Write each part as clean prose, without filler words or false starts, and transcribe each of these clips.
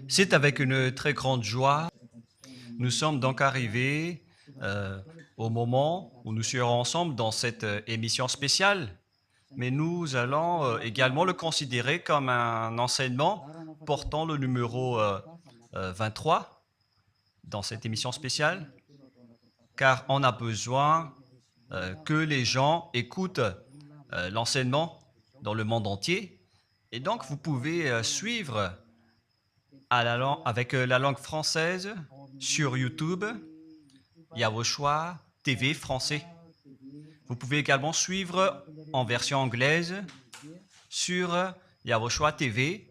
C'est avec une très grande joie. Nous sommes donc arrivés au moment où nous serons ensemble dans cette émission spéciale, mais nous allons également le considérer comme un enseignement portant le numéro 23 dans cette émission spéciale, car on a besoin que les gens écoutent l'enseignement dans le monde entier. Et donc, vous pouvez suivre avec la langue française sur YouTube. Il y a vos choix TV français. Vous pouvez également suivre en version anglaise sur Yavochoa TV.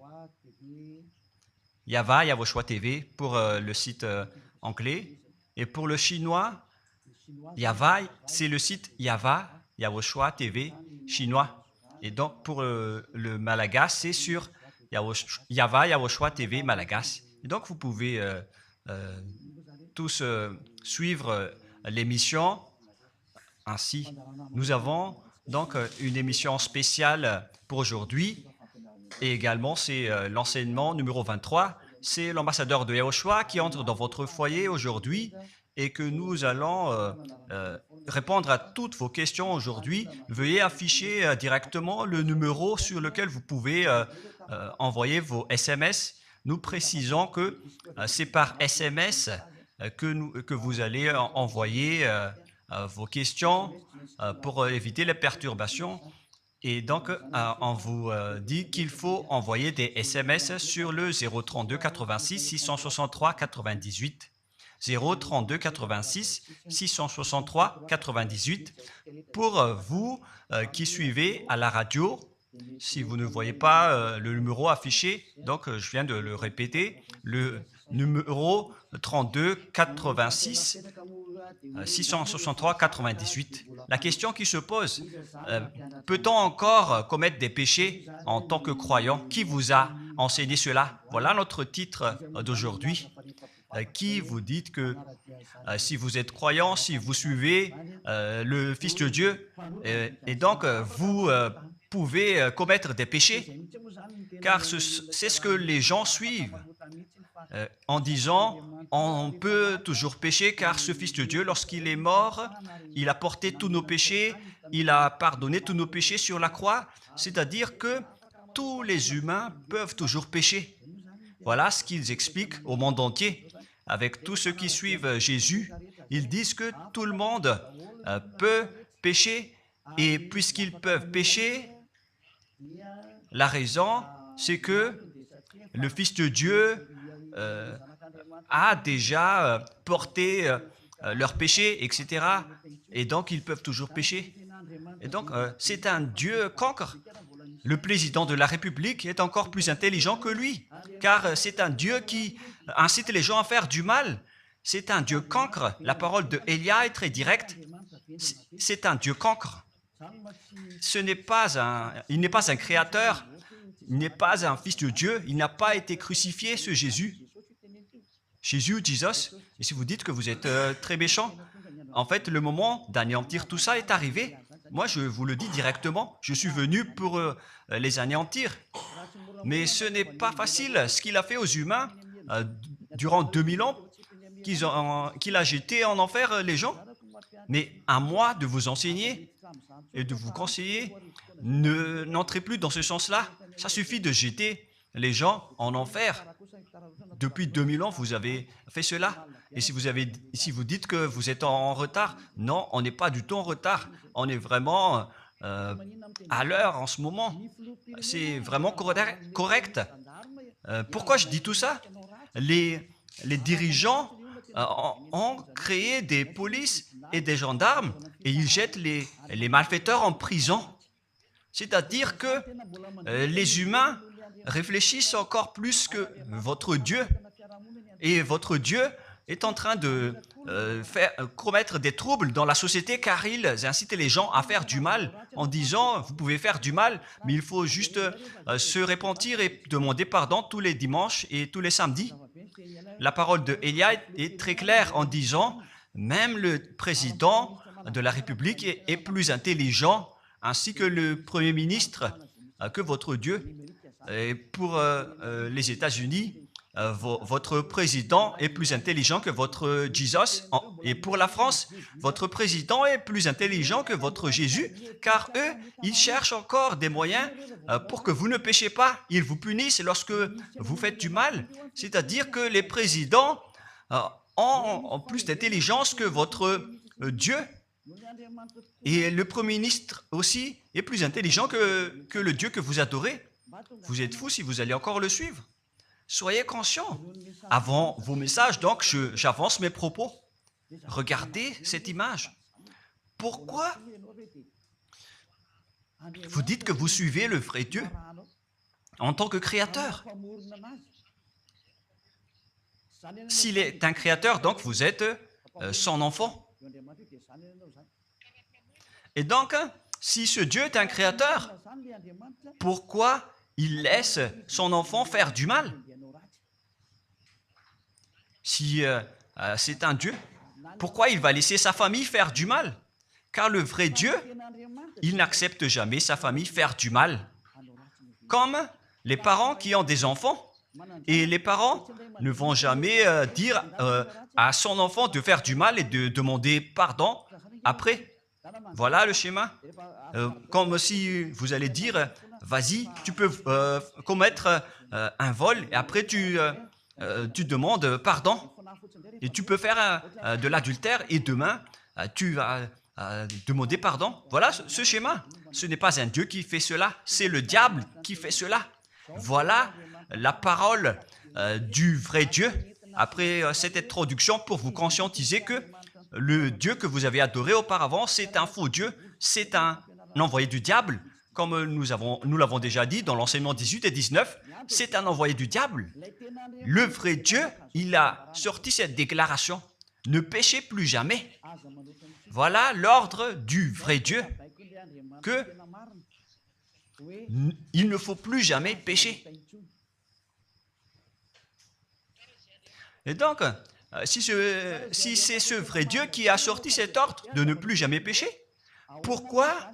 Yavochoa TV pour le site anglais. Et pour le chinois, Yava, c'est le site Yavochoa TV chinois. Et donc pour le malagasy, c'est sur Yavochoa TV malagasy. Et donc vous pouvez tous suivre l'émission ainsi. Nous avons donc une émission spéciale pour aujourd'hui et également c'est l'enseignement numéro 23. C'est l'ambassadeur de Yahushua qui entre dans votre foyer aujourd'hui et que nous allons répondre à toutes vos questions aujourd'hui. Veuillez afficher directement le numéro sur lequel vous pouvez envoyer vos SMS. Nous précisons que c'est par SMS que vous allez envoyer vos questions pour éviter les perturbations. Et donc, on vous dit qu'il faut envoyer des SMS sur le 032 86 663 98. 032 86 663 98 pour vous qui suivez à la radio. Si vous ne voyez pas le numéro affiché, donc je viens de le répéter, le numéro 32 86 663 98. La question qui se pose, peut-on encore commettre des péchés en tant que croyant? Qui vous a enseigné cela? Voilà notre titre d'aujourd'hui. Qui vous dit que si vous êtes croyant, si vous suivez le Fils de Dieu, et donc vous pouvez commettre des péchés, car c'est ce que les gens suivent en disant on peut toujours pécher car ce Fils de Dieu, lorsqu'il est mort, il a porté tous nos péchés, il a pardonné tous nos péchés sur la croix, c'est-à-dire que tous les humains peuvent toujours pécher. Voilà ce qu'ils expliquent au monde entier. Avec tous ceux qui suivent Jésus, ils disent que tout le monde peut pécher et puisqu'ils peuvent pécher, la raison, c'est que le Fils de Dieu a déjà porté leurs péchés, etc. Et donc, ils peuvent toujours pécher. Et donc, c'est un Dieu cancre. Le président de la République est encore plus intelligent que lui, car c'est un Dieu qui incite les gens à faire du mal. C'est un Dieu cancre. La parole de Élia est très directe. C'est un Dieu cancre. Il n'est pas un créateur, il n'est pas un fils de Dieu, il n'a pas été crucifié, ce Jésus. Jesus. Et si vous dites que vous êtes très méchant, en fait, le moment d'anéantir tout ça est arrivé. Moi, je vous le dis directement, je suis venu pour les anéantir. Mais ce n'est pas facile. Ce qu'il a fait aux humains durant 2000 ans, qu'il a jeté en enfer les gens. Mais à moi de vous enseigner et de vous conseiller, n'entrez plus dans ce sens-là. Ça suffit de jeter les gens en enfer. Depuis 2000 ans, vous avez fait cela. Et si vous dites que vous êtes en retard, non, on n'est pas du tout en retard. On est vraiment à l'heure en ce moment. C'est vraiment correct. Pourquoi je dis tout ça? Les dirigeants ont créé des polices et des gendarmes et ils jettent les malfaiteurs en prison. C'est-à-dire que les humains réfléchissent encore plus que votre Dieu. Et votre Dieu est en train de commettre des troubles dans la société car ils incitent les gens à faire du mal en disant « vous pouvez faire du mal, mais il faut juste se repentir et demander pardon tous les dimanches et tous les samedis ». La parole de Élia est très claire en disant « même le président de la République est plus intelligent ainsi que le Premier ministre que votre Dieu ». Et pour les États-Unis, votre président est plus intelligent que votre Jesus. Et pour la France, votre président est plus intelligent que votre Jésus, car eux, ils cherchent encore des moyens pour que vous ne péchiez pas. Ils vous punissent lorsque vous faites du mal. C'est-à-dire que les présidents ont plus d'intelligence que votre Dieu. Et le Premier ministre aussi est plus intelligent que le Dieu que vous adorez. Vous êtes fous si vous allez encore le suivre. Soyez conscients. Avant vos messages, donc, j'avance mes propos. Regardez cette image. Pourquoi vous dites que vous suivez le vrai Dieu en tant que créateur? S'il est un créateur, donc vous êtes son enfant. Et donc, si ce Dieu est un créateur, pourquoi il laisse son enfant faire du mal? Si c'est un Dieu, pourquoi il va laisser sa famille faire du mal? Car le vrai Dieu, il n'accepte jamais sa famille faire du mal. Comme les parents qui ont des enfants. Et les parents ne vont jamais dire à son enfant de faire du mal et de demander pardon après. Voilà le schéma. Comme si vous allez dire, vas-y, tu peux commettre un vol et après tu demandes pardon. Et tu peux faire de l'adultère et demain, tu vas demander pardon. Voilà ce schéma. Ce n'est pas un Dieu qui fait cela, c'est le diable qui fait cela. Voilà la parole du vrai Dieu. Après cette introduction, pour vous conscientiser que le Dieu que vous avez adoré auparavant, c'est un faux Dieu, c'est un envoyé du diable. Comme nous l'avons déjà dit dans l'enseignement 18 et 19, c'est un envoyé du diable. Le vrai Dieu, il a sorti cette déclaration. Ne péchez plus jamais. Voilà l'ordre du vrai Dieu. Que il ne faut plus jamais pécher. Et donc, si c'est ce vrai Dieu qui a sorti cet ordre de ne plus jamais pécher, pourquoi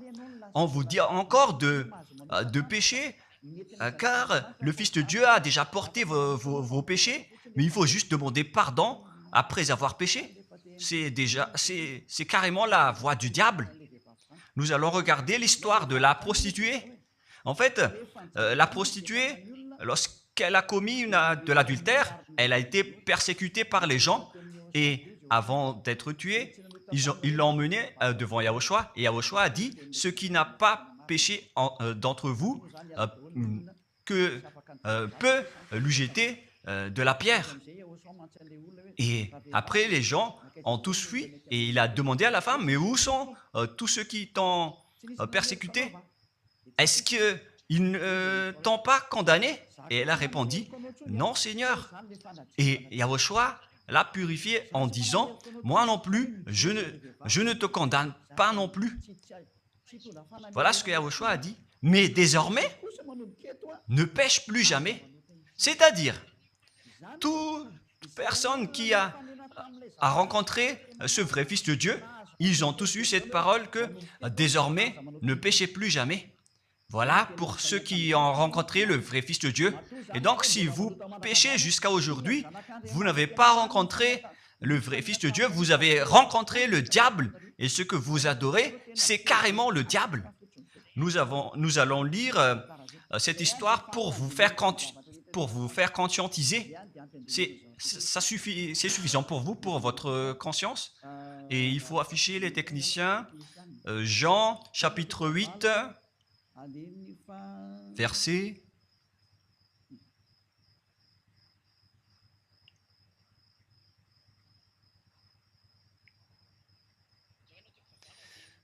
on vous dit encore de pécher? Car le Fils de Dieu a déjà porté vos péchés, mais il faut juste demander pardon après avoir péché. C'est carrément la voie du diable. Nous allons regarder l'histoire de la prostituée. En fait, la prostituée, lorsqu'elle a commis de l'adultère, elle a été persécutée par les gens et avant d'être tuée, ils l'ont emmenée devant Yahushua et Yahushua a dit « Ce qui n'a pas péché d'entre vous peut lui jeter de la pierre. » Et après, les gens ont tous fui et il a demandé à la femme « Mais où sont tous ceux qui t'ont persécuté? Est-ce qu'ils ne t'ont pas condamné ?» Et elle a répondu « Non, Seigneur. » Et Yahushua l'a purifié en disant « Moi non plus, je ne te condamne pas non plus. » Voilà ce que Yahushua a dit. Mais désormais, ne pêche plus jamais. C'est-à-dire, toute personne qui a rencontré ce vrai Fils de Dieu, ils ont tous eu cette parole que désormais, ne péchez plus jamais. Voilà pour ceux qui ont rencontré le vrai Fils de Dieu. Et donc, si vous péchez jusqu'à aujourd'hui, vous n'avez pas rencontré le vrai Fils de Dieu, vous avez rencontré le diable. Et ce que vous adorez, c'est carrément le diable. Nous allons lire cette histoire pour vous faire conscientiser. C'est suffisant pour vous, pour votre conscience. Et il faut afficher les techniciens. Jean, chapitre 8, verset...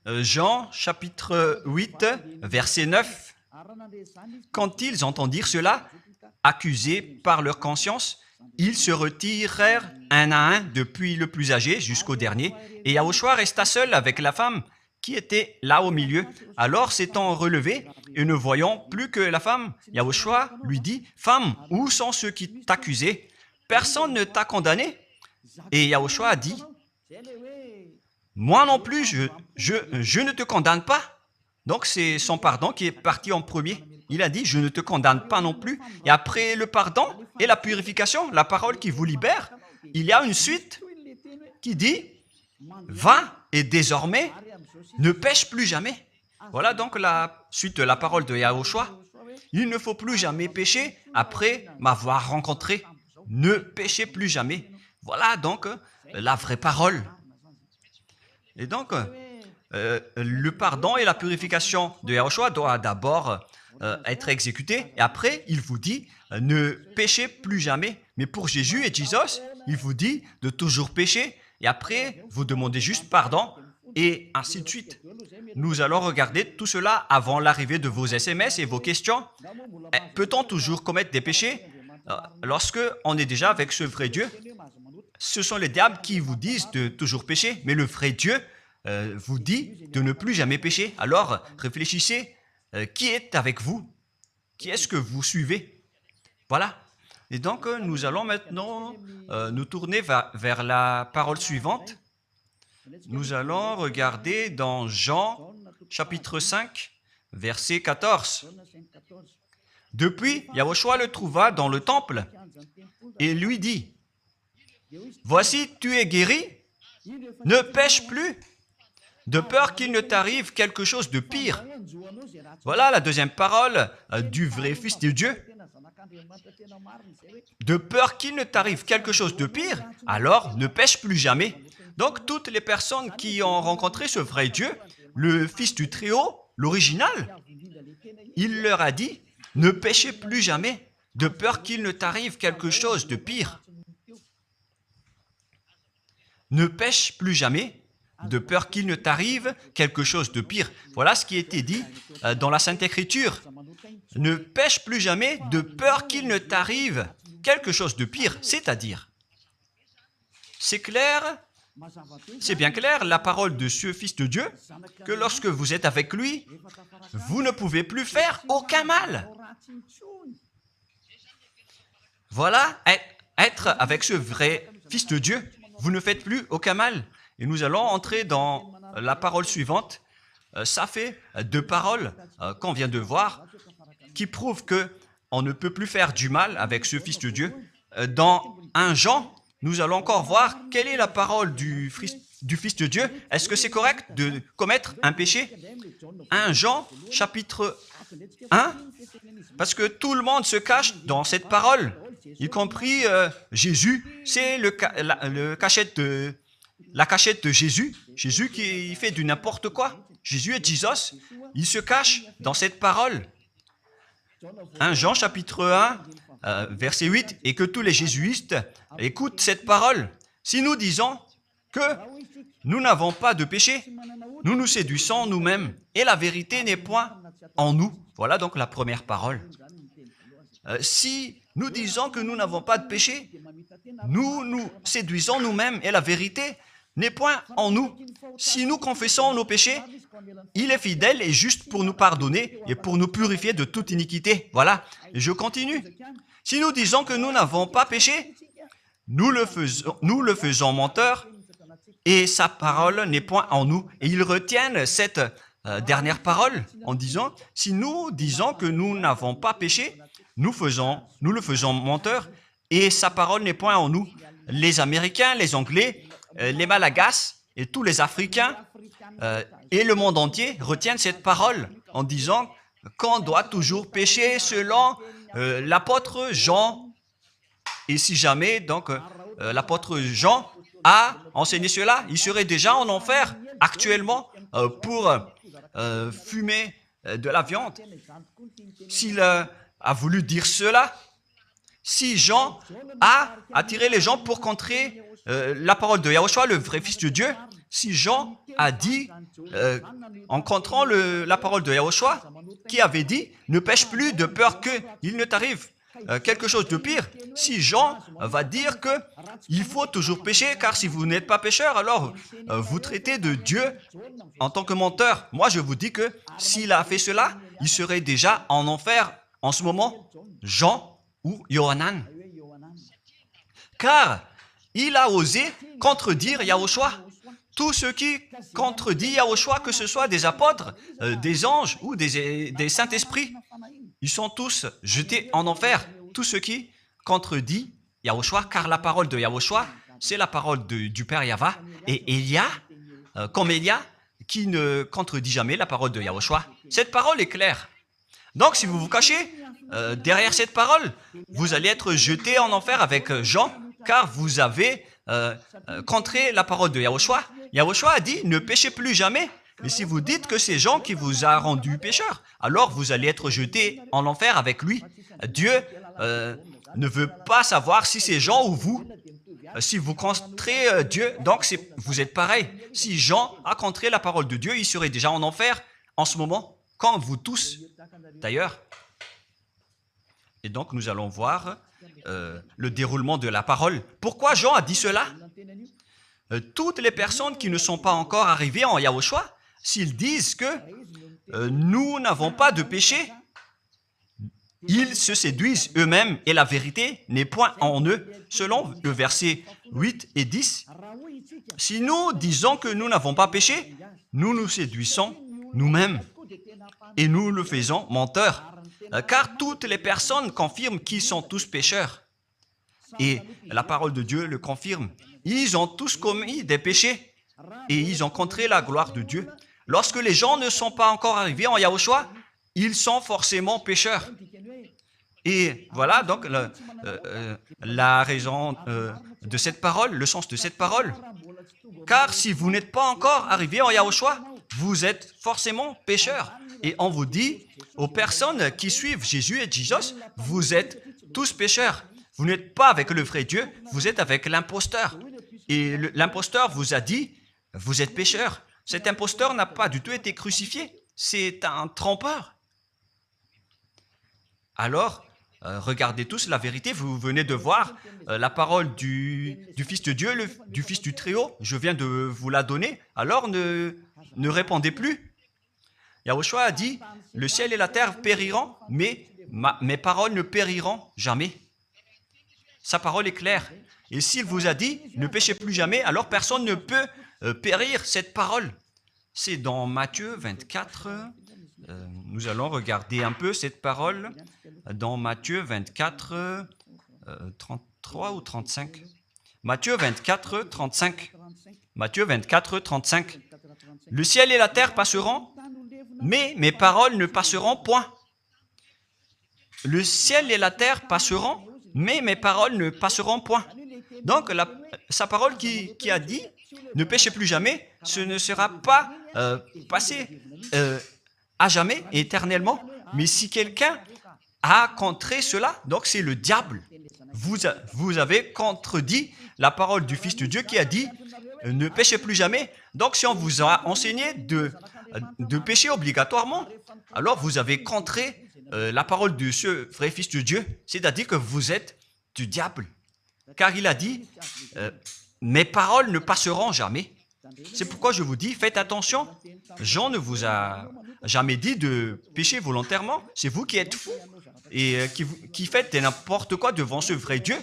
Jean, chapitre 8, verset 9. Quand ils entendirent cela, accusés par leur conscience, ils se retirèrent un à un, depuis le plus âgé jusqu'au dernier, et Yahushua resta seul avec la femme qui était là au milieu. Alors, s'étant relevé et ne voyant plus que la femme, Yahushua lui dit, « Femme, où sont ceux qui t'accusaient? Personne ne t'a condamné ?» Et Yahushua a dit, « Moi non plus, je ne te condamne pas. » Donc, c'est son pardon qui est parti en premier. il a dit, je ne te condamne pas non plus. Et après le pardon et la purification, la parole qui vous libère, il y a une suite qui dit, va et désormais, ne pêche plus jamais. Voilà donc la suite de la parole de Yahushua. Il ne faut plus jamais pécher après m'avoir rencontré. Ne péchez plus jamais. Voilà donc la vraie parole. Et donc, le pardon et la purification de Yahushua doivent d'abord être exécutés. Et après, il vous dit, ne péchez plus jamais. Mais pour Jésus et Jesus, il vous dit de toujours pécher. Et après, vous demandez juste pardon et ainsi de suite. Nous allons regarder tout cela avant l'arrivée de vos SMS et vos questions. Peut-on toujours commettre des péchés lorsque on est déjà avec ce vrai Dieu? Ce sont les diables qui vous disent de toujours pécher, mais le vrai Dieu vous dit de ne plus jamais pécher. Alors, réfléchissez, qui est avec vous? Qui est-ce que vous suivez? Voilà. Et donc, nous allons maintenant nous tourner vers la parole suivante. Nous allons regarder dans Jean, chapitre 5, verset 14. Depuis, Yahushua le trouva dans le temple et lui dit, « Voici, tu es guéri, ne pêche plus, de peur qu'il ne t'arrive quelque chose de pire. » Voilà la deuxième parole du vrai Fils de Dieu. De peur qu'il ne t'arrive quelque chose de pire, alors ne pêche plus jamais. Donc, toutes les personnes qui ont rencontré ce vrai Dieu, le Fils du Très-Haut, l'original, il leur a dit, ne péchez plus jamais, de peur qu'il ne t'arrive quelque chose de pire. Ne pêche plus jamais, de peur qu'il ne t'arrive quelque chose de pire. Voilà ce qui a été dit dans la Sainte Écriture. Ne pêche plus jamais, de peur qu'il ne t'arrive quelque chose de pire. C'est-à-dire, c'est clair, c'est bien clair, la parole de ce Fils de Dieu, que lorsque vous êtes avec lui, vous ne pouvez plus faire aucun mal. Voilà, être avec ce vrai Fils de Dieu, vous ne faites plus aucun mal. Et nous allons entrer dans la parole suivante. Ça fait deux paroles qu'on vient de voir qui prouvent qu'on ne peut plus faire du mal avec ce Fils de Dieu. Dans 1 Jean, nous allons encore voir quelle est la parole du Fils de Dieu. Est-ce que c'est correct de commettre un péché? 1 Jean, chapitre 1, parce que tout le monde se cache dans cette parole, y compris Jésus. C'est la cachette de Jésus. Jésus qui fait du n'importe quoi. Jésus et Jesus, ils se cachent dans cette parole. 1 Jean, chapitre 1, verset 8, et que tous les jésuites écoutent cette parole. Si nous disons que nous n'avons pas de péché, nous nous séduisons nous-mêmes, et la vérité n'est point en nous. Voilà donc la première parole. Si nous disons que nous n'avons pas de péché, nous nous séduisons nous-mêmes, et la vérité n'est point en nous. Si nous confessons nos péchés, il est fidèle et juste pour nous pardonner et pour nous purifier de toute iniquité. Voilà, et je continue. Si nous disons que nous n'avons pas péché, nous le faisons menteur et sa parole n'est point en nous. Et ils retiennent cette dernière parole en disant, si nous disons que nous n'avons pas péché, nous le faisons menteur et sa parole n'est point en nous. Les Américains, les Anglais, les Malagasy et tous les Africains et le monde entier retiennent cette parole en disant qu'on doit toujours pécher selon l'apôtre Jean. Et si jamais donc l'apôtre Jean a enseigné cela, il serait déjà en enfer actuellement pour fumer de la viande. S'il a voulu dire cela, si Jean a attiré les gens pour contrer la parole de Yahushua, le vrai Fils de Dieu, si Jean a dit, en contrant la parole de Yahushua, qui avait dit, ne pêche plus de peur qu'il ne t'arrive quelque chose de pire, si Jean va dire qu'il faut toujours pécher, car si vous n'êtes pas pécheur, alors vous traitez de Dieu en tant que menteur. Moi, je vous dis que s'il a fait cela, il serait déjà en enfer en ce moment, Jean ou Yohanan. Car il a osé contredire Yahushua. Tout ce qui contredit Yahushua, que ce soit des apôtres, des anges ou des saints-esprits, ils sont tous jetés en enfer. Tous ceux qui contredisent Yahushua, car la parole de Yahushua, c'est la parole du Père Yahva. Et Elia, comme Elia, qui ne contredit jamais la parole de Yahushua. Cette parole est claire. Donc, si vous vous cachez derrière cette parole, vous allez être jeté en enfer avec Jean, car vous avez contré la parole de Yahushua. Yahushua a dit, ne péchez plus jamais. Mais si vous dites que c'est Jean qui vous a rendu pécheur, alors vous allez être jeté en enfer avec lui. Dieu ne veut pas savoir si c'est Jean ou vous. Si vous contrez Dieu, donc vous êtes pareil. Si Jean a contré la parole de Dieu, il serait déjà en enfer en ce moment, comme vous tous d'ailleurs. Et donc nous allons voir le déroulement de la parole. Pourquoi Jean a dit cela? Toutes les personnes qui ne sont pas encore arrivées en Yahushua, s'ils disent que nous n'avons pas de péché, ils se séduisent eux-mêmes et la vérité n'est point en eux. Selon le verset 8 et 10, si nous disons que nous n'avons pas péché, nous nous séduisons nous-mêmes et nous le faisons menteur. Car toutes les personnes confirment qu'ils sont tous pécheurs. Et la parole de Dieu le confirme. Ils ont tous commis des péchés et ils ont contré la gloire de Dieu. Lorsque les gens ne sont pas encore arrivés en Yahushua, ils sont forcément pécheurs. Et voilà donc la raison de cette parole, le sens de cette parole. Car si vous n'êtes pas encore arrivé en Yahushua, vous êtes forcément pécheurs. Et on vous dit aux personnes qui suivent Jésus et Jesus, vous êtes tous pécheurs. Vous n'êtes pas avec le vrai Dieu, vous êtes avec l'imposteur. Et l'imposteur vous a dit, vous êtes pécheurs. Cet imposteur n'a pas du tout été crucifié. C'est un trompeur. Alors, regardez tous la vérité. Vous venez de voir la parole du Fils de Dieu, du Fils du Très-Haut. Je viens de vous la donner. Alors, ne répondez plus. Yahushua a dit, le ciel et la terre périront, mais mes paroles ne périront jamais. Sa parole est claire. Et s'il vous a dit, ne péchez plus jamais, alors personne ne peut périr cette parole. C'est dans Matthieu 24. Nous allons regarder un peu cette parole dans Matthieu 24, 33 ou 35. Matthieu 24, 35. Matthieu 24, 35. Le ciel et la terre passeront, mais mes paroles ne passeront point. Le ciel et la terre passeront, mais mes paroles ne passeront point. Donc, sa parole qui a dit, ne péchez plus jamais, ce ne sera pas passé à jamais, éternellement. Mais si quelqu'un a contré cela, donc c'est le diable. Vous avez contredit la parole du Fils de Dieu qui a dit, ne péchez plus jamais. Donc, si on vous a enseigné de pécher obligatoirement, alors vous avez contré la parole de ce vrai Fils de Dieu, c'est-à-dire que vous êtes du diable. Car il a dit, mes paroles ne passeront jamais. C'est pourquoi je vous dis, faites attention. Jean ne vous a jamais dit de pécher volontairement. C'est vous qui êtes fous et qui faites n'importe quoi devant ce vrai Dieu.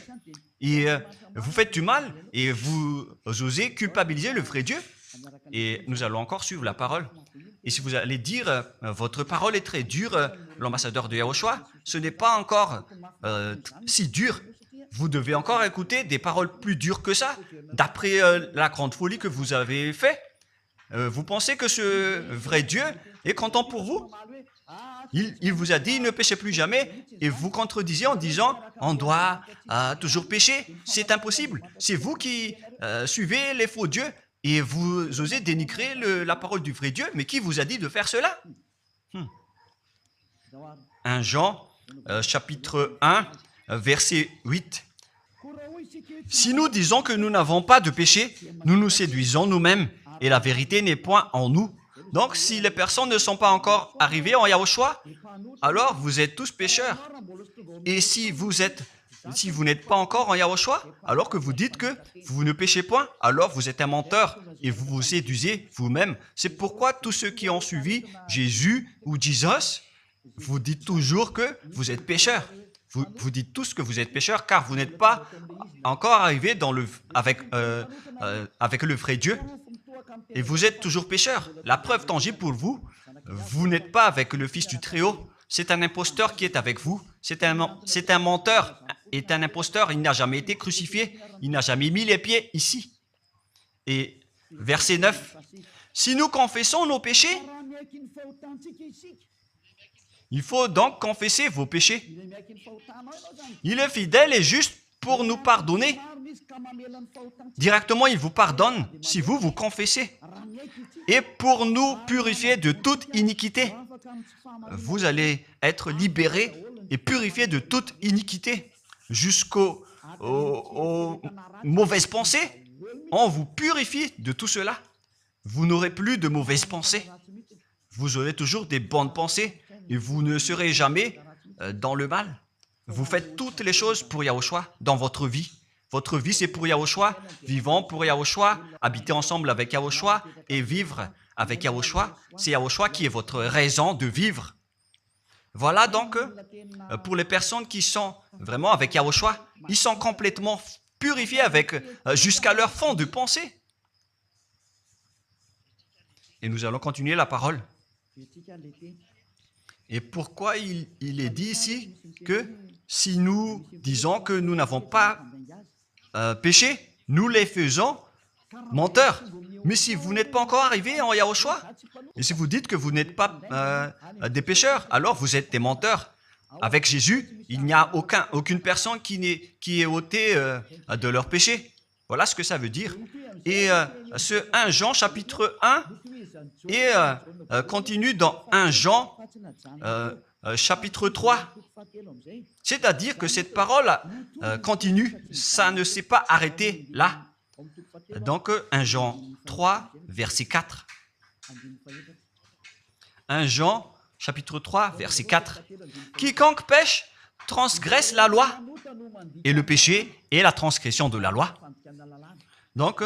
Et vous faites du mal et vous osez culpabiliser le vrai Dieu. Et nous allons encore suivre la parole. Et si vous allez dire, votre parole est très dure, l'ambassadeur de Yahushua, ce n'est pas encore si dur. Vous devez encore écouter des paroles plus dures que ça, d'après la grande folie que vous avez fait. Vous pensez que ce vrai Dieu est content pour vous? Il vous a dit, ne péchez plus jamais, et vous contredisez en disant, on doit toujours pécher. C'est impossible. C'est vous qui suivez les faux dieux, et vous osez dénigrer la parole du vrai Dieu. Mais qui vous a dit de faire cela? 1 Jean, chapitre 1, verset 8. Si nous disons que nous n'avons pas de péché, nous nous séduisons nous-mêmes, et la vérité n'est point en nous. Donc, si les personnes ne sont pas encore arrivées en Yahushua, alors vous êtes tous pécheurs. Et si vous n'êtes pas encore en Yahushua, alors que vous dites que vous ne péchez point, alors vous êtes un menteur et vous vous séduisez vous-même. C'est pourquoi tous ceux qui ont suivi Jésus ou Jesus, vous dites toujours que vous êtes pécheurs. Vous dites tous que vous êtes pécheurs car vous n'êtes pas encore arrivés avec le vrai Dieu. Et vous êtes toujours pécheurs. La preuve tangible pour vous, vous n'êtes pas avec le Fils du Très-Haut. c'est un imposteur qui est avec vous. C'est un menteur, est un imposteur. Il n'a jamais été crucifié. Il n'a jamais mis les pieds ici. Et verset 9. Si nous confessons nos péchés, il faut donc confesser vos péchés. Il est fidèle et juste pour nous pardonner. Directement, il vous pardonne si vous vous confessez. Et pour nous purifier de toute iniquité. Vous allez être libérés et purifiés de toute iniquité. Jusqu'aux mauvaises pensées. On vous purifie de tout cela. Vous n'aurez plus de mauvaises pensées. Vous aurez toujours des bonnes pensées et vous ne serez jamais dans le mal. Vous faites toutes les choses pour Yahushua dans votre vie. Votre vie, c'est pour Yahushua. Vivons pour Yahushua, habiter ensemble avec Yahushua et vivre avec Yahushua. C'est Yahushua qui est votre raison de vivre. Voilà donc, pour les personnes qui sont vraiment avec Yahushua, ils sont complètement purifiés jusqu'à leur fond de pensée. Et nous allons continuer la parole. Et pourquoi il est dit ici que si nous disons que nous n'avons pas péché, nous les faisons menteurs. Mais si vous n'êtes pas encore arrivé en Yahushua, et si vous dites que vous n'êtes pas des pécheurs, alors vous êtes des menteurs. Avec Jésus, il n'y a aucune personne qui est ôtée de leur péché. Voilà ce que ça veut dire. Et ce 1 Jean chapitre 1 et continue dans 1 Jean chapitre 3. C'est-à-dire que cette parole continue, ça ne s'est pas arrêté là. Donc 1 Jean 3, verset 4. 1 Jean chapitre 3, verset 4. Quiconque pêche transgresse la loi, et le péché est la transgression de la loi. Donc,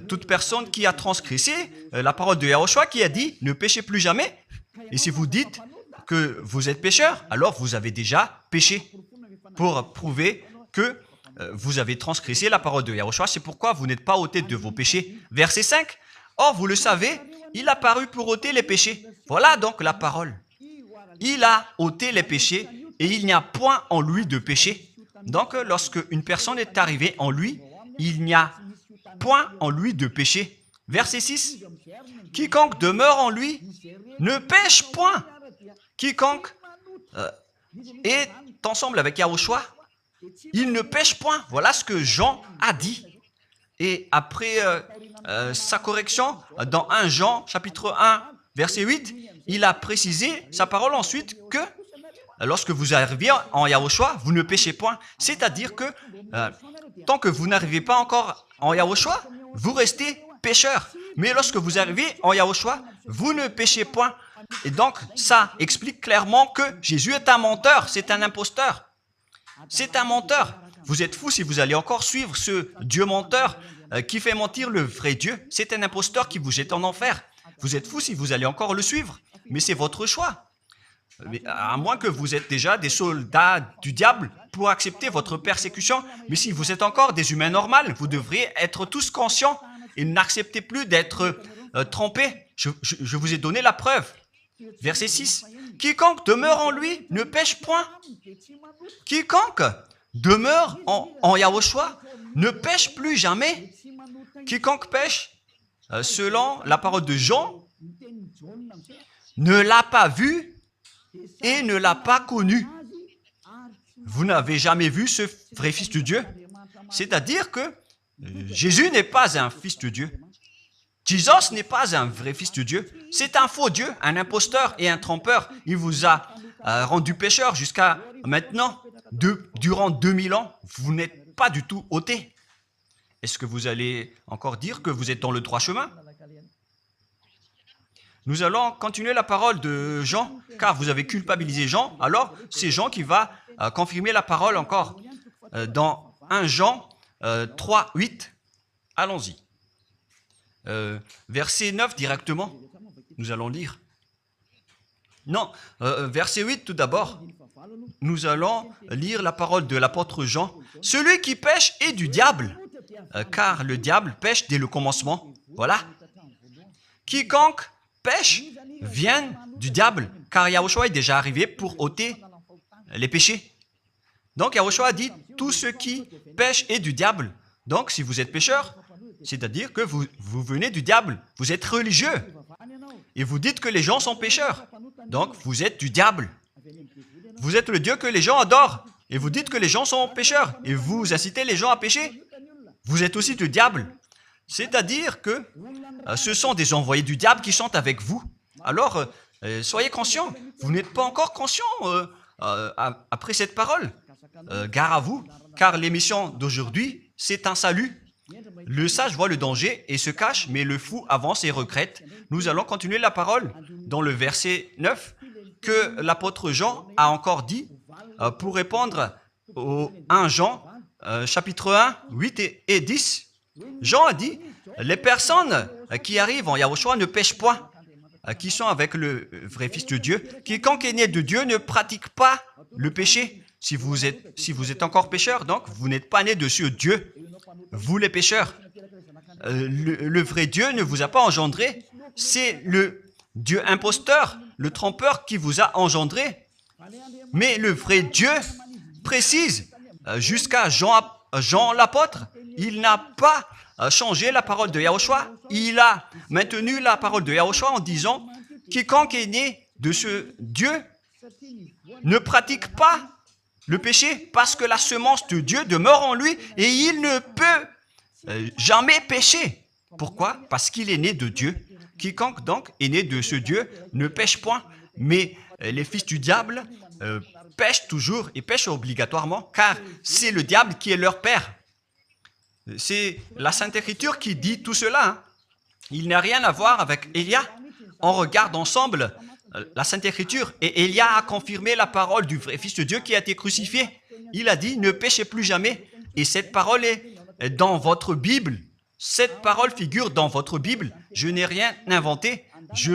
toute personne qui a transgressé la parole de Yahushua qui a dit « ne péchez plus jamais ». Et si vous dites que vous êtes pécheur, alors vous avez déjà péché pour prouver que vous avez transgressé la parole de Yahushua. C'est pourquoi vous n'êtes pas ôté de vos péchés. Verset 5. Or, vous le savez, il a paru pour ôter les péchés. Voilà donc la parole. Il a ôté les péchés et il n'y a point en lui de péché. Donc, lorsque une personne est arrivée en lui, il n'y a point en lui de péché. Verset 6. Quiconque demeure en lui ne pêche point. Quiconque est ensemble avec Yahushua, il ne pêche point. Voilà ce que Jean a dit. Et après sa correction, dans 1 Jean, chapitre 1, verset 8, il a précisé sa parole ensuite que lorsque vous arrivez en Yahushua, vous ne péchez point. C'est-à-dire que tant que vous n'arrivez pas encore en Yahushua, vous restez pécheur. Mais lorsque vous arrivez en Yahushua, vous ne péchez point. Et donc, ça explique clairement que Jésus est un menteur, c'est un imposteur. C'est un menteur. Vous êtes fous si vous allez encore suivre ce Dieu menteur qui fait mentir le vrai Dieu. C'est un imposteur qui vous jette en enfer. Vous êtes fous si vous allez encore le suivre. Mais c'est votre choix. Mais à moins que vous êtes déjà des soldats du diable pour accepter votre persécution. Mais si vous êtes encore des humains normaux, vous devriez être tous conscients et n'acceptez plus d'être trompés. Je vous ai donné la preuve. Verset 6. Quiconque demeure en lui ne pêche point. Quiconque demeure en Yahushua ne pêche plus jamais. Quiconque pêche, selon la parole de Jean, ne l'a pas vu et ne l'a pas connu. Vous n'avez jamais vu ce vrai Fils de Dieu. C'est-à-dire que Jésus n'est pas un Fils de Dieu. Jésus n'est pas un vrai Fils de Dieu. C'est un faux Dieu, un imposteur et un trompeur. Il vous a rendu pécheur jusqu'à maintenant. Durant 2000 ans, vous n'êtes pas du tout ôté. Est-ce que vous allez encore dire que vous êtes dans le droit chemin? Nous allons continuer la parole de Jean, car vous avez culpabilisé Jean. Alors, c'est Jean qui va confirmer la parole encore. Dans 1 Jean 3, 8, allons-y. Verset 9 directement, nous allons lire. Non, verset 8 tout d'abord. Nous allons lire la parole de l'apôtre Jean. Celui qui pêche est du diable, car le diable pêche dès le commencement. Voilà. Quiconque pêche vient du diable, car Yahushua est déjà arrivé pour ôter les péchés. Donc Yahushua dit, tout ce qui pêche est du diable. Donc si vous êtes pécheur, c'est-à-dire que vous venez du diable, vous êtes religieux. Et vous dites que les gens sont pécheurs. Donc vous êtes du diable. Vous êtes le Dieu que les gens adorent. Et vous dites que les gens sont pécheurs. Et vous incitez les gens à pécher. Vous êtes aussi du diable. C'est-à-dire que ce sont des envoyés du diable qui sont avec vous. Alors, soyez conscients. Vous n'êtes pas encore conscients après cette parole. Gare à vous, car l'émission d'aujourd'hui, c'est un salut. Le sage voit le danger et se cache, mais le fou avance et regrette. Nous allons continuer la parole dans le verset 9 que l'apôtre Jean a encore dit pour répondre au 1 Jean, chapitre 1, 8 et 10. Jean a dit, les personnes qui arrivent en Yahushua ne pêchent point, qui sont avec le vrai Fils de Dieu. Quiconque est né de Dieu ne pratique pas le péché. Si vous êtes encore pécheur, donc vous n'êtes pas né de ce Dieu. Vous les pécheurs. Le vrai Dieu ne vous a pas engendré. C'est le Dieu imposteur, le trompeur qui vous a engendré. Mais le vrai Dieu précise, jusqu'à Jean l'apôtre, il n'a pas changé la parole de Yahushua. Il a maintenu la parole de Yahushua en disant, quiconque est né de ce Dieu ne pratique pas le péché parce que la semence de Dieu demeure en lui et il ne peut jamais pécher. Pourquoi? Parce qu'il est né de Dieu. Quiconque donc est né de ce Dieu ne pêche point. Mais les fils du diable pêchent toujours et pêchent obligatoirement car c'est le diable qui est leur père. C'est la Sainte Écriture qui dit tout cela. Hein. Il n'a rien à voir avec Élia. On regarde ensemble la Sainte Écriture et Élia a confirmé la parole du vrai Fils de Dieu qui a été crucifié. Il a dit, ne péchez plus jamais. Et cette parole est dans votre Bible. Cette parole figure dans votre Bible. Je n'ai rien inventé. Je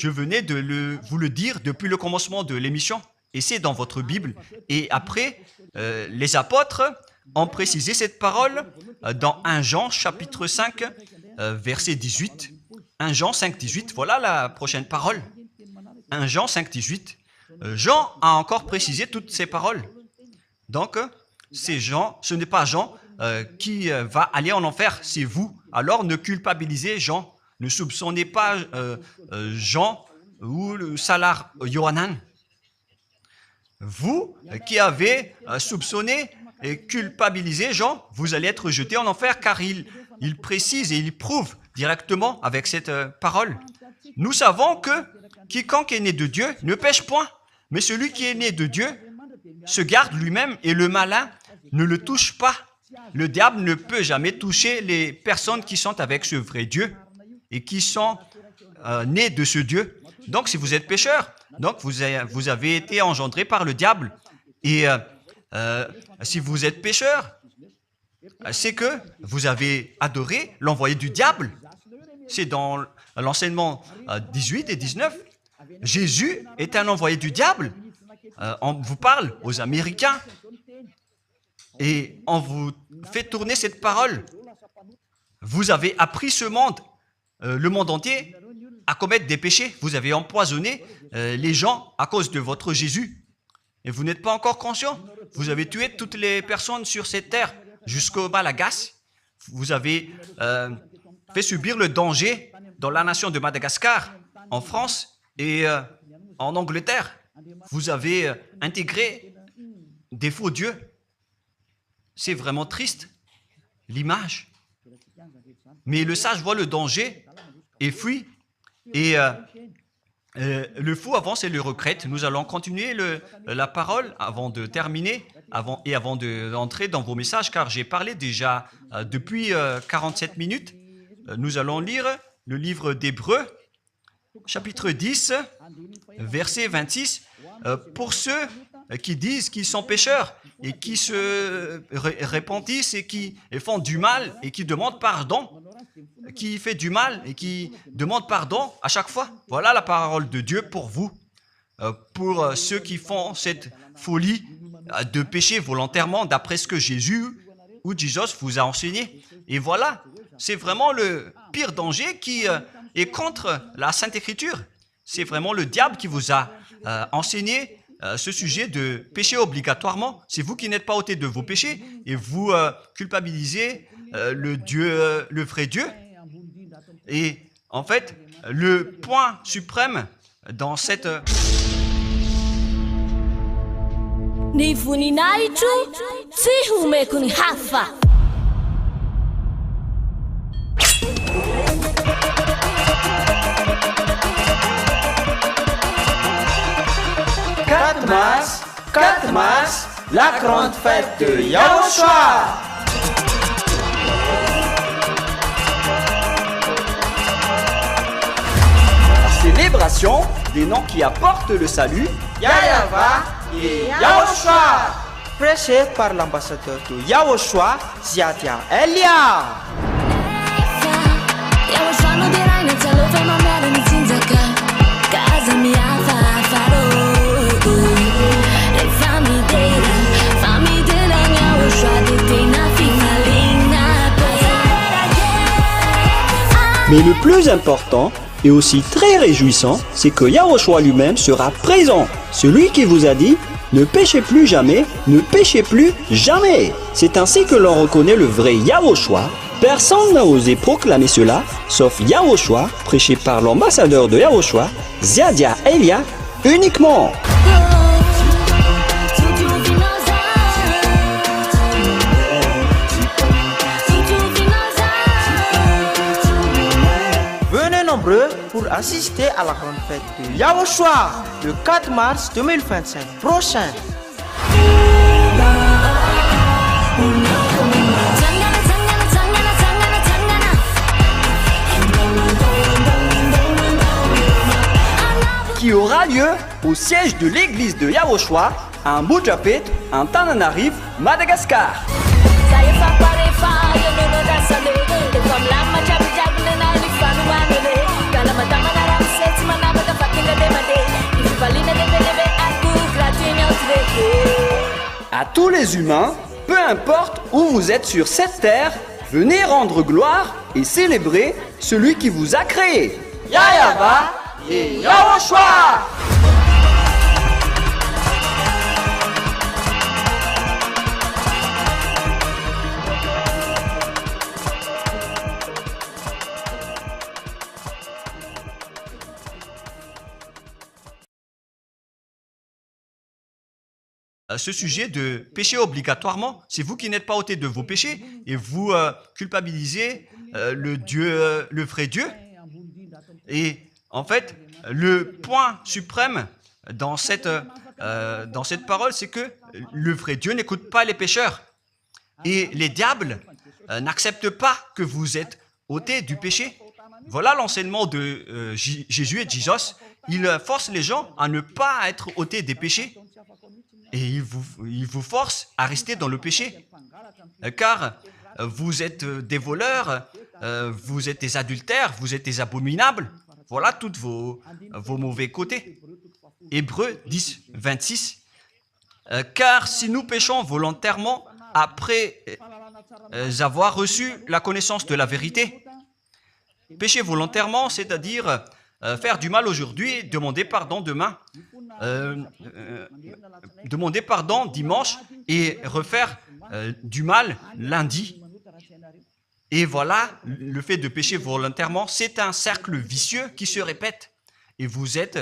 venais de vous le dire depuis le commencement de l'émission. Et c'est dans votre Bible. Et après, les apôtres ont précisé cette parole dans 1 Jean, chapitre 5, verset 18. 1 Jean 5, 18. Voilà la prochaine parole. 1 Jean 5, 18. Jean a encore précisé toutes ces paroles. Donc, c'est Jean, ce n'est pas Jean qui va aller en enfer, c'est vous. Alors, ne culpabilisez Jean. Ne soupçonnez pas Jean ou le Salar Yohanan. Vous qui avez soupçonné et culpabilisé Jean, vous allez être jeté en enfer car il précise et il prouve directement avec cette parole. Nous savons que quiconque est né de Dieu ne pêche point, mais celui qui est né de Dieu se garde lui-même et le malin ne le touche pas. Le diable ne peut jamais toucher les personnes qui sont avec ce vrai Dieu et qui sont nées de ce Dieu. Donc, si vous êtes pécheur, donc vous avez été engendré par le diable. Et si vous êtes pécheur, c'est que vous avez adoré l'envoyé du diable. C'est dans l'enseignement 18 et 19. Jésus est un envoyé du diable. On vous parle aux Américains et on vous fait tourner cette parole. Vous avez appris ce monde, le monde entier, à commettre des péchés. Vous avez empoisonné les gens à cause de votre Jésus. Et vous n'êtes pas encore conscient. Vous avez tué toutes les personnes sur cette terre jusqu'au Malagasy. Vous avez fait subir le danger dans la nation de Madagascar, en France et en Angleterre. Vous avez intégré des faux dieux. C'est vraiment triste, l'image. Mais le sage voit le danger et fuit. Et le fou avance et le regrette. Nous allons continuer la parole avant de terminer, avant d'entrer dans vos messages, car j'ai parlé déjà depuis 47 minutes. Nous allons lire le livre d'Hébreux, chapitre 10, verset 26. Pour ceux qui disent qu'ils sont pécheurs et qui se repentissent et qui font du mal et qui demandent pardon, qui fait du mal et qui demande pardon à chaque fois. Voilà la parole de Dieu pour vous, pour ceux qui font cette folie de pécher volontairement d'après ce que Jésus ou Jesus vous a enseigné. Et voilà, c'est vraiment le pire danger qui est contre la Sainte Écriture. c'est vraiment le diable qui vous a enseigné ce sujet de péché obligatoirement. C'est vous qui n'êtes pas ôté de vos péchés et vous culpabilisez le vrai Dieu. Et en fait, le point suprême dans cette... Ny voninahitro tsy homeko ny hafa. Quatre mars, la grande fête de Yahushua. La célébration des noms qui apportent le salut, Yahava et Yahushua. Prêché par l'ambassadeur de Yahushua, Ziadia Elia. Yahushua no dirai na tsalova mamera ny tsinjaka kaza mihafa farô. Mais le plus important et aussi très réjouissant, c'est que Yahushua lui-même sera présent. Celui qui vous a dit « Ne péchez plus jamais, ne péchez plus jamais ». C'est ainsi que l'on reconnaît le vrai Yahushua. Personne n'a osé proclamer cela, sauf Yahushua, prêché par l'ambassadeur de Yahushua, Ziadia Elia, uniquement. Pour assister à la grande fête de Yahushua le 4 mars 2025 prochain. Qui aura lieu au siège de l'église de Yahushua à Mujapet, en Tananarive, Madagascar. À tous les humains, peu importe où vous êtes sur cette terre, venez rendre gloire et célébrer celui qui vous a créé. Yahava et Yahushua. Ce sujet de péché obligatoirement, c'est vous qui n'êtes pas ôté de vos péchés et vous culpabilisez le vrai Dieu. Et en fait, le point suprême dans cette parole, c'est que le vrai Dieu n'écoute pas les pécheurs. Et les diables n'acceptent pas que vous êtes ôtés du péché. Voilà l'enseignement de Jésus et de Jesus. Il force les gens à ne pas être ôtés des péchés. Et il vous force à rester dans le péché. Car vous êtes des voleurs, vous êtes des adultères, vous êtes des abominables. Voilà tous vos mauvais côtés. Hébreux 10, 26. Car si nous péchons volontairement après avoir reçu la connaissance de la vérité, pécher volontairement, c'est-à-dire faire du mal aujourd'hui, demander pardon demain, demander pardon dimanche et refaire du mal lundi. Et voilà, le fait de pécher volontairement, c'est un cercle vicieux qui se répète. Et vous êtes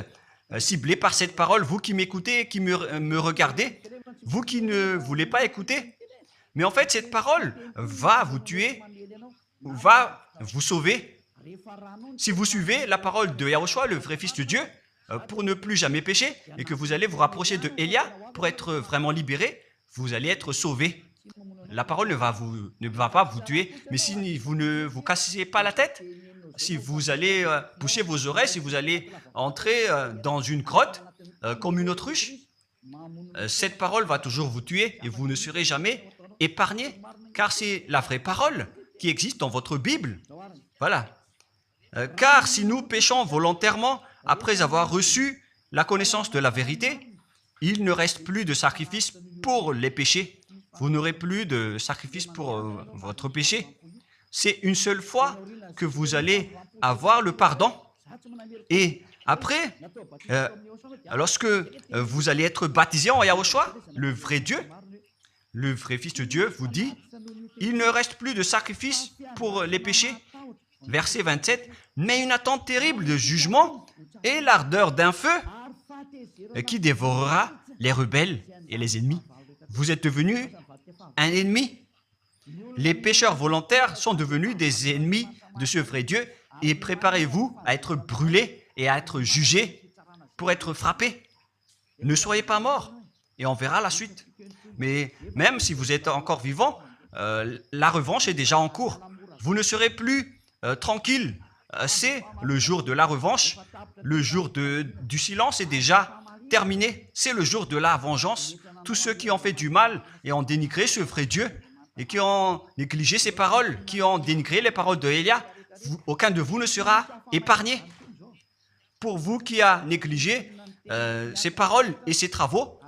ciblé par cette parole, vous qui m'écoutez, qui me regardez, vous qui ne voulez pas écouter. Mais en fait, cette parole va vous tuer, va vous sauver. Si vous suivez la parole de Yahushua, le vrai Fils de Dieu, pour ne plus jamais pécher, et que vous allez vous rapprocher de Elia pour être vraiment libéré, vous allez être sauvé. La parole ne va pas vous tuer, mais si vous ne vous cassez pas la tête, si vous allez boucher vos oreilles, si vous allez entrer dans une grotte comme une autruche, cette parole va toujours vous tuer et vous ne serez jamais épargné, car c'est la vraie parole qui existe dans votre Bible. Voilà. Car si nous péchons volontairement après avoir reçu la connaissance de la vérité, il ne reste plus de sacrifice pour les péchés. Vous n'aurez plus de sacrifice pour votre péché. C'est une seule fois que vous allez avoir le pardon. Et après, lorsque vous allez être baptisé en Yahushua, le vrai Dieu, le vrai Fils de Dieu vous dit, il ne reste plus de sacrifice pour les péchés. Verset 27, mais une attente terrible de jugement et l'ardeur d'un feu qui dévorera les rebelles et les ennemis. Vous êtes devenu un ennemi. Les pécheurs volontaires sont devenus des ennemis de ce vrai Dieu et préparez-vous à être brûlés et à être jugés pour être frappés. Ne soyez pas morts et on verra la suite. Mais même si vous êtes encore vivant, la revanche est déjà en cours. Vous ne serez plus tranquille. C'est le jour de la revanche. Le jour du silence est déjà terminé. C'est le jour de la vengeance. Tous ceux qui ont fait du mal et ont dénigré ce vrai Dieu et qui ont négligé ses paroles, qui ont dénigré les paroles de Élia, aucun de vous ne sera épargné. Pour vous qui avez négligé ses paroles et ses travaux,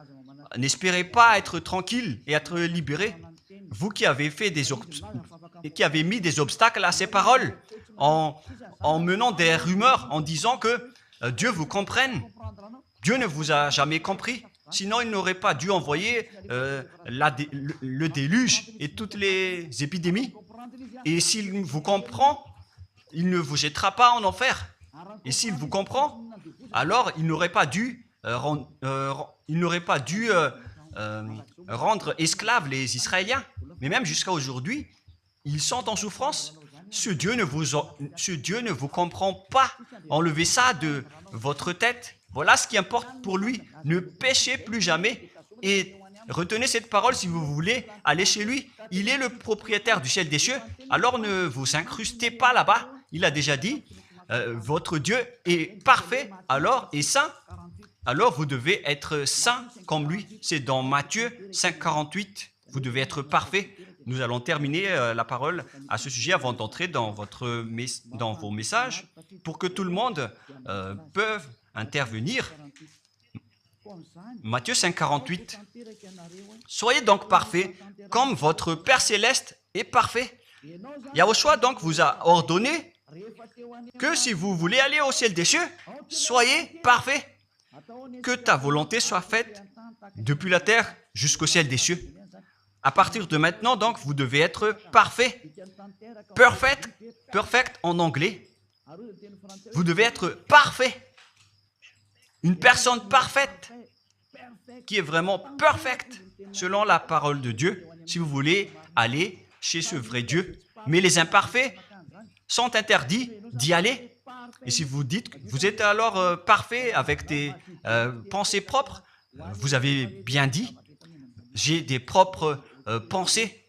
n'espérez pas être tranquille et être libéré. Vous qui avez mis des obstacles à ces paroles en menant des rumeurs, en disant que Dieu vous comprenne. Dieu ne vous a jamais compris. Sinon, il n'aurait pas dû envoyer le déluge et toutes les épidémies. Et s'il vous comprend, il ne vous jettera pas en enfer. Et s'il vous comprend, alors il n'aurait pas dû rendre esclaves les Israéliens. Mais même jusqu'à aujourd'hui, ils sont en souffrance. Ce Dieu ne vous comprend pas. Enlevez ça de votre tête. Voilà ce qui importe pour lui. Ne péchez plus jamais. Et retenez cette parole si vous voulez aller chez lui. Il est le propriétaire du ciel des cieux. Alors ne vous incrustez pas là-bas. Il a déjà dit, votre Dieu est parfait, alors est saint. Alors vous devez être saint comme lui. C'est dans Matthieu 5,48. Vous devez être parfait. Nous allons terminer la parole à ce sujet avant d'entrer dans vos messages pour que tout le monde peut intervenir. Matthieu 5,48. Soyez donc parfaits comme votre Père Céleste est parfait. Yahushua donc vous a ordonné que si vous voulez aller au ciel des cieux, soyez parfaits. Que ta volonté soit faite depuis la terre jusqu'au ciel des cieux. À partir de maintenant, donc, vous devez être parfait. Perfect en anglais. Vous devez être parfait. Une personne parfaite qui est vraiment perfecte selon la parole de Dieu si vous voulez aller chez ce vrai Dieu. Mais les imparfaits sont interdits d'y aller. Et si vous dites que vous êtes alors parfait avec des pensées propres, vous avez bien dit, j'ai des propres pensées.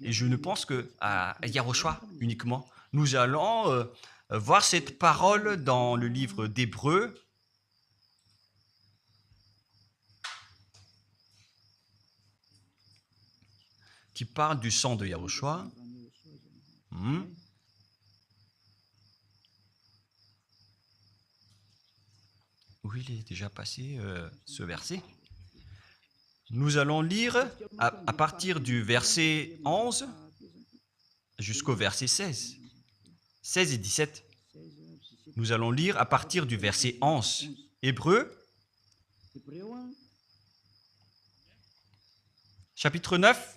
Et je ne pense qu'à Yahushua uniquement. Nous allons voir cette parole dans le livre d'Hébreux. Qui parle du sang de Yahushua. Où il est déjà passé ce verset. Nous allons lire à partir du verset 11 jusqu'au verset 16. 16 et 17. Nous allons lire à partir du verset 11. Hébreux, chapitre 9,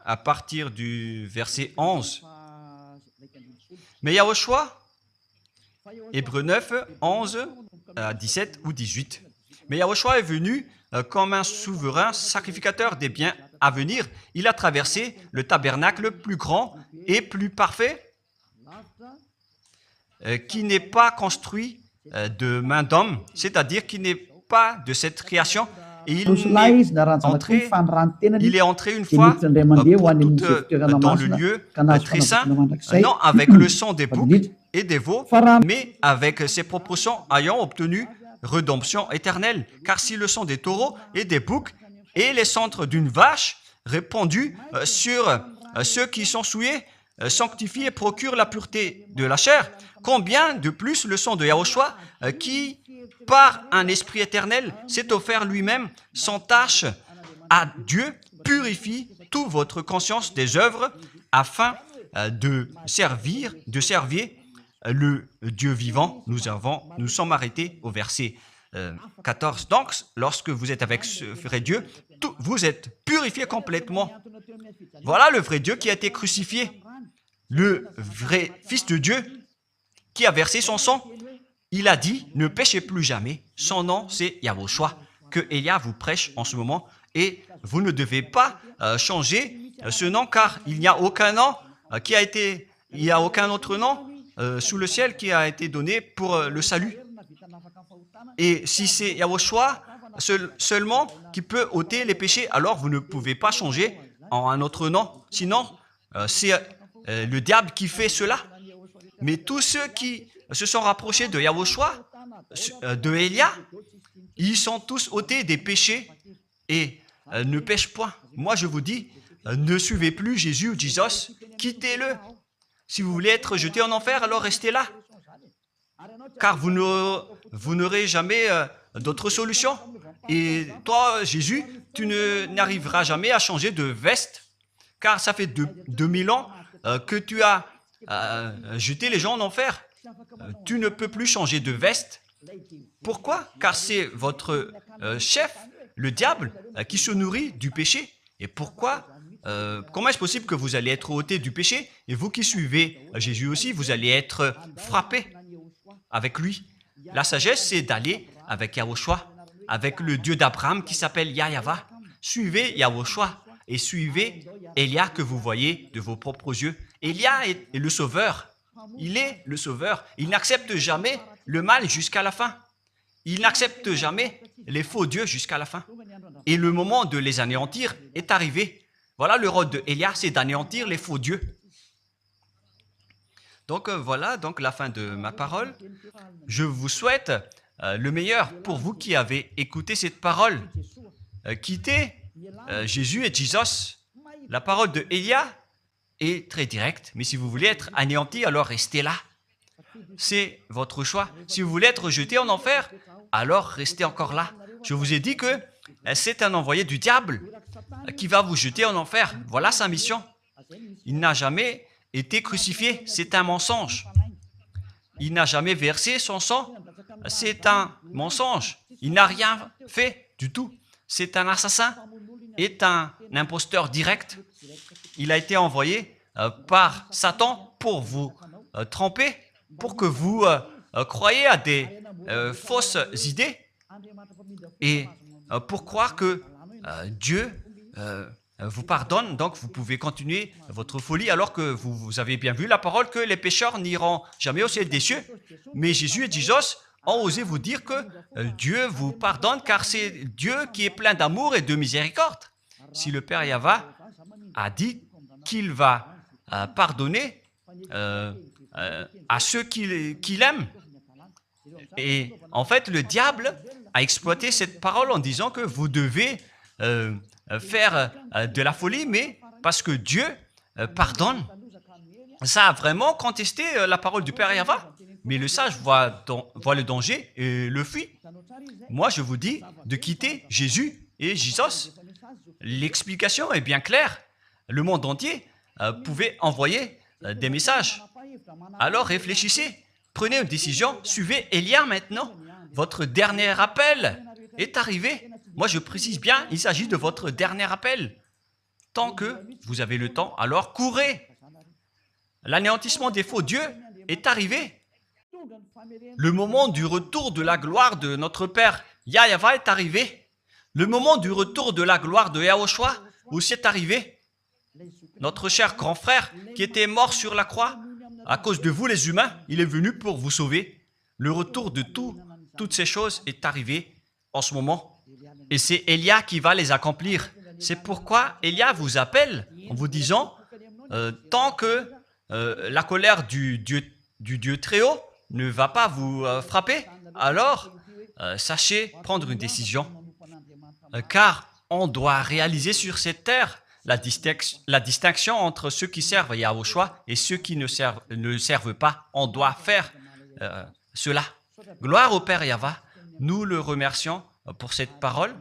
à partir du verset 11. Mais Yahushua, Hébreux 9, 11 à 17 ou 18. Mais Yahushua est venu comme un souverain sacrificateur des biens à venir. Il a traversé le tabernacle plus grand et plus parfait, qui n'est pas construit de main d'homme, c'est-à-dire qui n'est pas de cette création. Et il est entré une fois pour toutes dans le lieu très saint, non avec le sang des boucs et des veaux, mais avec ses propres sangs ayant obtenu rédemption éternelle. Car si le sang des taureaux et des boucs et les cendres d'une vache répandus sur ceux qui sont souillés sanctifient et procurent la pureté de la chair, combien de plus le sang de Yahushua qui, par un esprit éternel, s'est offert lui-même sans tâche à Dieu, purifie toute votre conscience des œuvres afin de servir le Dieu vivant. Nous sommes arrêtés au verset 14. Donc, lorsque vous êtes avec ce vrai Dieu, vous êtes purifiés complètement. Voilà le vrai Dieu qui a été crucifié. Le vrai Fils de Dieu qui a versé son sang. Il a dit, ne péchez plus jamais. Son nom, c'est Yahushua, que Elia vous prêche en ce moment. Et vous ne devez pas changer ce nom, car il n'y a aucun nom il n'y a aucun autre nom sous le ciel qui a été donné pour le salut. Et si c'est Yahushua seulement qui peut ôter les péchés, alors vous ne pouvez pas changer en un autre nom. Sinon, c'est le diable qui fait cela. Mais tous ceux qui se sont rapprochés de Yahushua, de Elia, ils sont tous ôtés des péchés et ne pêchent point. Moi, je vous dis, ne suivez plus Jésus ou Jesus, quittez-le. Si vous voulez être jeté en enfer, alors restez là. Car vous n'aurez jamais d'autre solution. Et toi, Jésus, tu n'arriveras jamais à changer de veste, car ça fait 2000 ans que tu as jeté les gens en enfer. Tu ne peux plus changer de veste. Pourquoi? Car c'est votre chef, le diable, qui se nourrit du péché. Et pourquoi? Comment est-ce possible que vous allez être ôté du péché? Et vous qui suivez Jésus aussi, vous allez être frappé avec lui. La sagesse, c'est d'aller avec Yahushua, avec le Dieu d'Abraham qui s'appelle Yahva. Suivez Yahushua et suivez Elia que vous voyez de vos propres yeux. Elia est le sauveur. Il est le sauveur. Il n'accepte jamais le mal jusqu'à la fin. Il n'accepte jamais les faux dieux jusqu'à la fin. Et le moment de les anéantir est arrivé. Voilà le rôle de Elia, c'est d'anéantir les faux dieux. Donc voilà donc la fin de ma parole. Je vous souhaite le meilleur pour vous qui avez écouté cette parole. Quittez Jésus et Jesus. La parole de Elia est très directe, mais si vous voulez être anéanti, alors restez là. C'est votre choix. Si vous voulez être jeté en enfer, alors restez encore là. Je vous ai dit que c'est un envoyé du diable qui va vous jeter en enfer. Voilà sa mission. Il n'a jamais été crucifié. C'est un mensonge. Il n'a jamais versé son sang. C'est un mensonge. Il n'a rien fait du tout. C'est un assassin, est un imposteur direct. Il a été envoyé par Satan pour vous tromper, pour que vous croyiez à des fausses idées et pour croire que Dieu vous pardonne, donc vous pouvez continuer votre folie alors que vous avez bien vu la parole que les pécheurs n'iront jamais au ciel des cieux. Mais Jésus et Jesus ont osé vous dire que Dieu vous pardonne car c'est Dieu qui est plein d'amour et de miséricorde. Si le Père Yahva a dit qu'il va pardonner à ceux qu'il aime. Et en fait, le diable a exploité cette parole en disant que vous devez faire de la folie, mais parce que Dieu pardonne. Ça a vraiment contesté la parole du Père Yahva. Mais le sage voit le danger et le fuit. Moi, je vous dis de quitter Jésus et Jesus. L'explication est bien claire. Le monde entier pouvait envoyer des messages. Alors réfléchissez, prenez une décision, suivez Elia maintenant. Votre dernier appel est arrivé. Moi, je précise bien, il s'agit de votre dernier appel. Tant que vous avez le temps, alors courez. L'anéantissement des faux dieux est arrivé. Le moment du retour de la gloire de notre Père Yahva est arrivé. Le moment du retour de la gloire de Yahushua aussi est arrivé. Notre cher grand frère qui était mort sur la croix, à cause de vous les humains, il est venu pour vous sauver. Le retour de toutes ces choses est arrivé en ce moment. Et c'est Elia qui va les accomplir. C'est pourquoi Elia vous appelle en vous disant, tant que la colère du Dieu très haut ne va pas vous frapper, alors sachez prendre une décision. Car on doit réaliser sur cette terre la distinction entre ceux qui servent Yahushua et ceux qui ne servent pas. On doit faire cela. Gloire au Père Yahva. Nous le remercions pour cette parole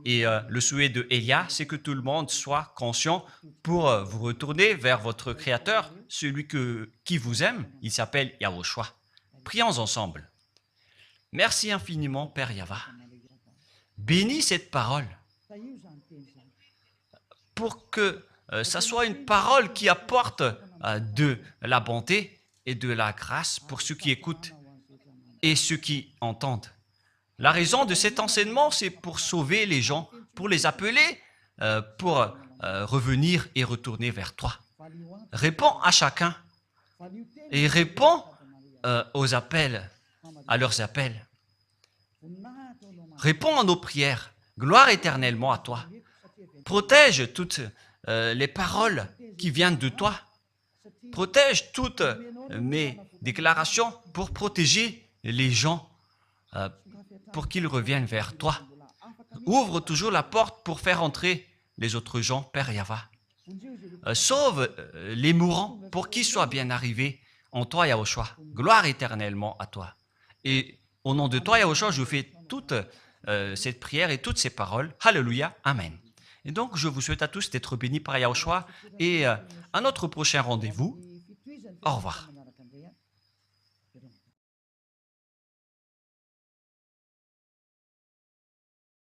Et le souhait de Elia, c'est que tout le monde soit conscient pour vous retourner vers votre Créateur, celui qui vous aime. Il s'appelle Yahushua. Prions ensemble. Merci infiniment, Père Yahva. Bénis cette parole pour que ça soit une parole qui apporte de la bonté et de la grâce pour ceux qui écoutent et ceux qui entendent. La raison de cet enseignement, c'est pour sauver les gens, pour les appeler, pour revenir et retourner vers toi. Réponds à chacun et réponds aux appels, à leurs appels. Réponds à nos prières. Gloire éternellement à toi. Protège toutes les paroles qui viennent de toi. Protège toutes mes déclarations pour protéger les gens, pour qu'ils reviennent vers toi. Ouvre toujours la porte pour faire entrer les autres gens, Père Yahva. Sauve les mourants pour qu'ils soient bien arrivés en toi, Yahushua. Gloire éternellement à toi. Et au nom de toi, Yahushua, je fais toute cette prière et toutes ces paroles. Alléluia. Amen. Et donc, je vous souhaite à tous d'être bénis par Yahushua et à notre prochain rendez-vous. Au revoir.